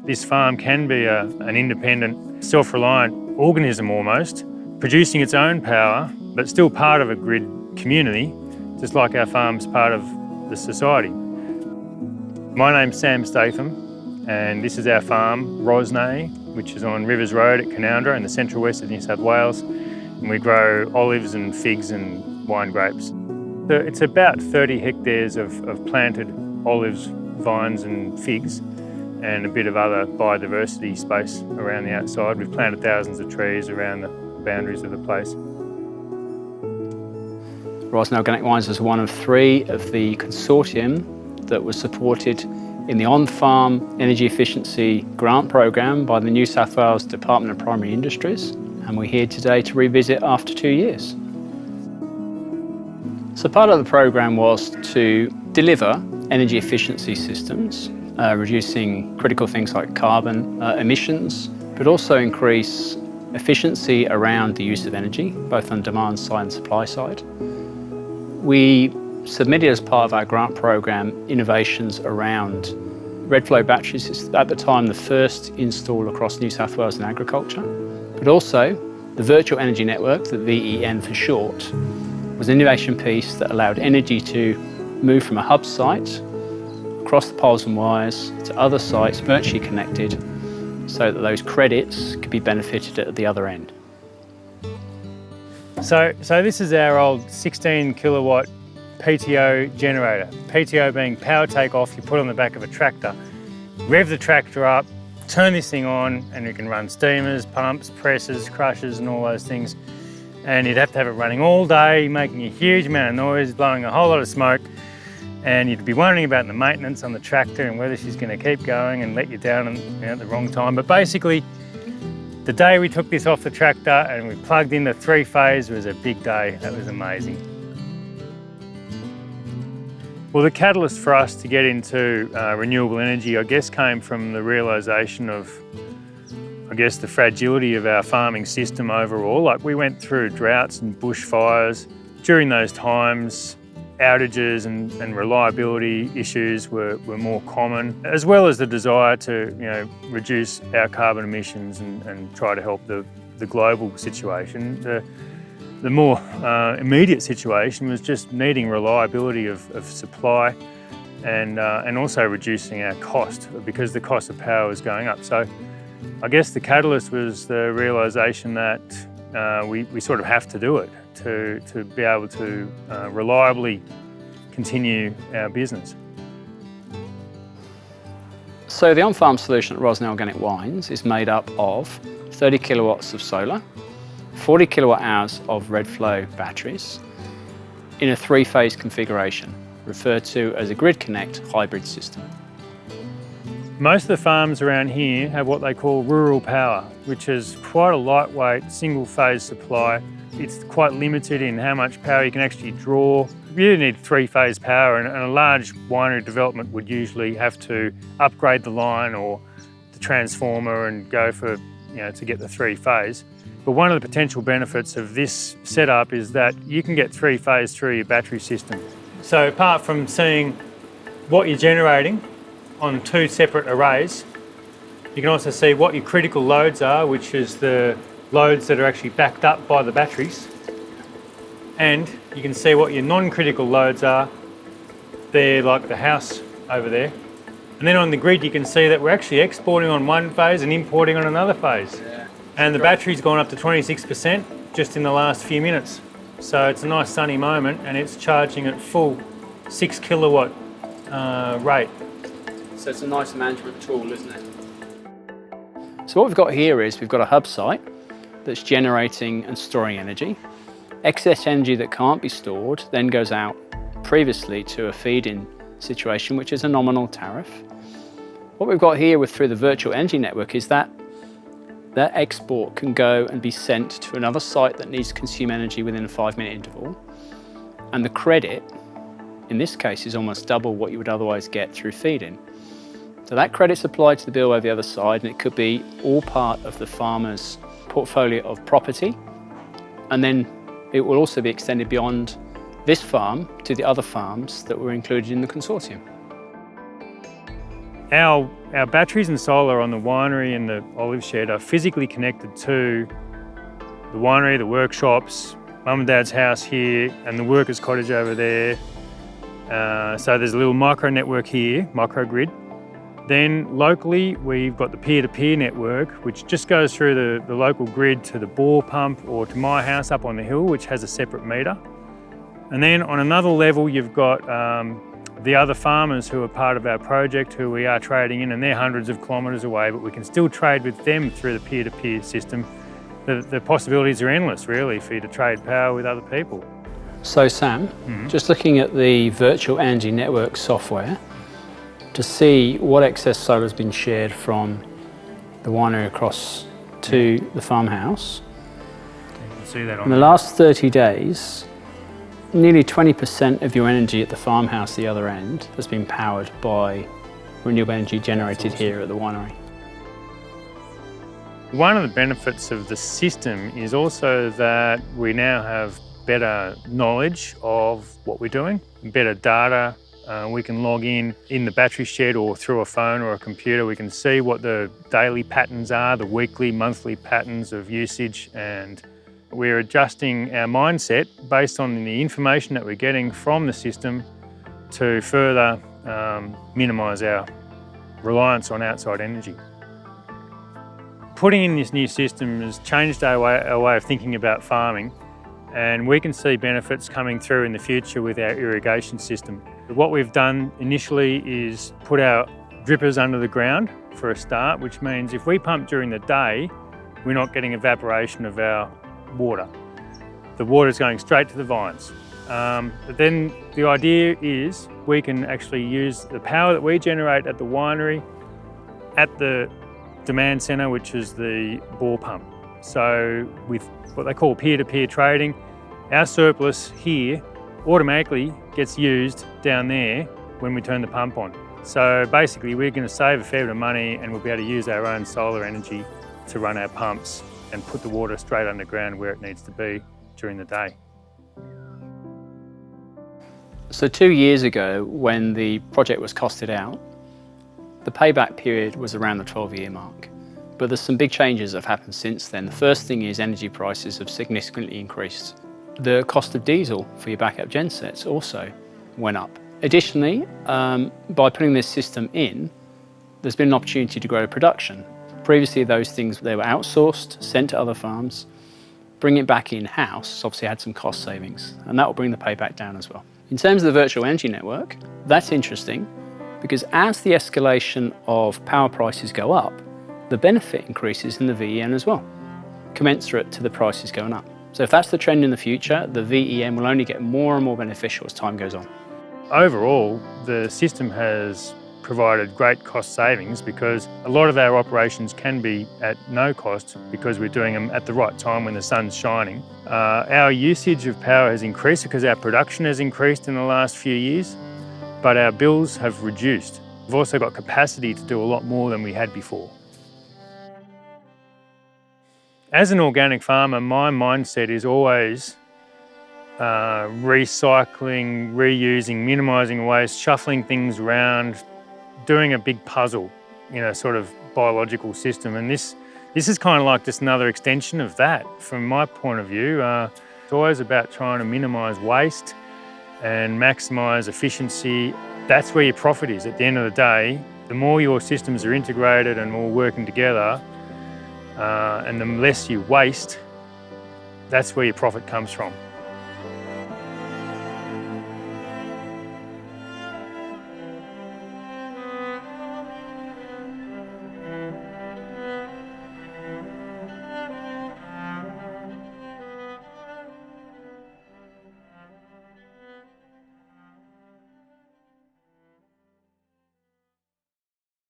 this farm can be an independent, self-reliant organism almost, producing its own power, but still part of a grid community, just like our farm's part of the society. My name's Sam Statham, and this is our farm, Rosnay, which is on Rivers Road at Canowindra in the central west of New South Wales. And we grow olives and figs and wine grapes. It's about 30 hectares of planted olives, vines and figs, and a bit of other biodiversity space around the outside. We've planted thousands of trees around the boundaries of the place. Rosnay Organic Wines is one of 3 of the consortium that was supported in the on-farm energy efficiency grant program by the New South Wales Department of Primary Industries, and we're here today to revisit after 2 years. So part of the program was to deliver energy efficiency systems, reducing critical things like carbon emissions, but also increase efficiency around the use of energy, both on demand side and supply side. We submitted as part of our grant program innovations around red flow batteries. It's at the time the first install across New South Wales in agriculture, but also the virtual energy network, the VEN for short, was an innovation piece that allowed energy to move from a hub site across the poles and wires to other sites virtually connected, so that those credits could be benefited at the other end. So this is our old 16 kilowatt PTO generator. PTO being power take off, you put on the back of a tractor, rev the tractor up, turn this thing on, and you can run steamers, pumps, presses, crushers and all those things. And you'd have to have it running all day, making a huge amount of noise, blowing a whole lot of smoke. And you'd be wondering about the maintenance on the tractor and whether she's going to keep going and let you down at the wrong time. But basically, the day we took this off the tractor and we plugged in the 3-phase was a big day. That was amazing. Well, the catalyst for us to get into renewable energy, I guess, came from the realisation of, the fragility of our farming system overall. Like, we went through droughts and bushfires. During those times, outages and reliability issues were more common, as well as the desire to reduce our carbon emissions and try to help the global situation. The more immediate situation was just needing reliability of supply and also reducing our cost, because the cost of power was going up. So I guess the catalyst was the realisation that we sort of have to do it to be able to reliably continue our business. So the on-farm solution at Rosnay Organic Wines is made up of 30 kilowatts of solar, 40 kilowatt hours of red flow batteries in a 3-phase configuration, referred to as a grid connect hybrid system. Most of the farms around here have what they call rural power, which is quite a lightweight single-phase supply. It's quite limited in how much power you can actually draw. You need 3-phase power, and a large winery development would usually have to upgrade the line or the transformer and go for, to get the 3-phase. But one of the potential benefits of this setup is that you can get 3-phase through your battery system. So apart from seeing what you're generating on 2 separate arrays, you can also see what your critical loads are, which is the loads that are actually backed up by the batteries. And you can see what your non-critical loads are. They're like the house over there. And then on the grid you can see that we're actually exporting on one phase and importing on another phase. Yeah. And the battery's gone up to 26% just in the last few minutes. So it's a nice sunny moment and it's charging at full 6 kilowatt rate. So it's a nice management tool, isn't it? So what we've got here is we've got a hub site that's generating and storing energy. Excess energy that can't be stored then goes out previously to a feed-in situation, which is a nominal tariff. What we've got here through the virtual energy network is that export can go and be sent to another site that needs to consume energy within a 5-minute interval. And the credit, in this case, is almost double what you would otherwise get through feed-in. So that credit's applied to the bill over the other side, and it could be all part of the farmer's portfolio of property. And then it will also be extended beyond this farm to the other farms that were included in the consortium. Our batteries and solar on the winery and the olive shed are physically connected to the winery, the workshops, Mum and Dad's house here, and the workers' cottage over there. So there's a little micro network here, microgrid. Then locally, we've got the peer-to-peer network, which just goes through the local grid to the bore pump or to my house up on the hill, which has a separate meter. And then on another level, you've got the other farmers who are part of our project, who we are trading in, and they're hundreds of kilometres away, but we can still trade with them through the peer-to-peer system. The possibilities are endless, really, for you to trade power with other people. So Sam, just looking at the virtual energy network software to see what excess solar has been shared from the winery across to the farmhouse. You can see that on in the last 30 days, nearly 20% of your energy at the farmhouse, the other end, has been powered by renewable energy generated here at the winery. One of the benefits of the system is also that we now have better knowledge of what we're doing, better data. We can log in the battery shed or through a phone or a computer. We can see what the daily patterns are, the weekly, monthly patterns of usage, and we're adjusting our mindset based on the information that we're getting from the system to further minimise our reliance on outside energy. Putting in this new system has changed our way of thinking about farming, and we can see benefits coming through in the future with our irrigation system. What we've done initially is put our drippers under the ground for a start, which means if we pump during the day, we're not getting evaporation of our water. The water's going straight to the vines. But then the idea is we can actually use the power that we generate at the winery at the demand centre, which is the bore pump. So with what they call peer-to-peer trading, our surplus here automatically gets used down there when we turn the pump on. So basically we're going to save a fair bit of money, and we'll be able to use our own solar energy to run our pumps and put the water straight underground where it needs to be during the day. So 2 years ago, when the project was costed out, the payback period was around the 12-year mark. But there's some big changes that have happened since then. The first thing is energy prices have significantly increased. The cost of diesel for your backup gensets also went up. Additionally, by putting this system in, there's been an opportunity to grow production. Previously, those things, they were outsourced, sent to other farms. Bring it back in-house obviously had some cost savings, and that will bring the payback down as well. In terms of the virtual energy network, that's interesting because as the escalation of power prices go up, the benefit increases in the VEN as well, commensurate to the prices going up. So if that's the trend in the future, the VEN will only get more and more beneficial as time goes on. Overall, the system has provided great cost savings because a lot of our operations can be at no cost because we're doing them at the right time when the sun's shining. Our usage of power has increased because our production has increased in the last few years, but our bills have reduced. We've also got capacity to do a lot more than we had before. As an organic farmer, my mindset is always recycling, reusing, minimising waste, shuffling things around, doing a big puzzle in a sort of biological system. And this is kind of like just another extension of that from my point of view. It's always about trying to minimise waste and maximise efficiency. That's where your profit is at the end of the day. The more your systems are integrated and all working together, and the less you waste, that's where your profit comes from.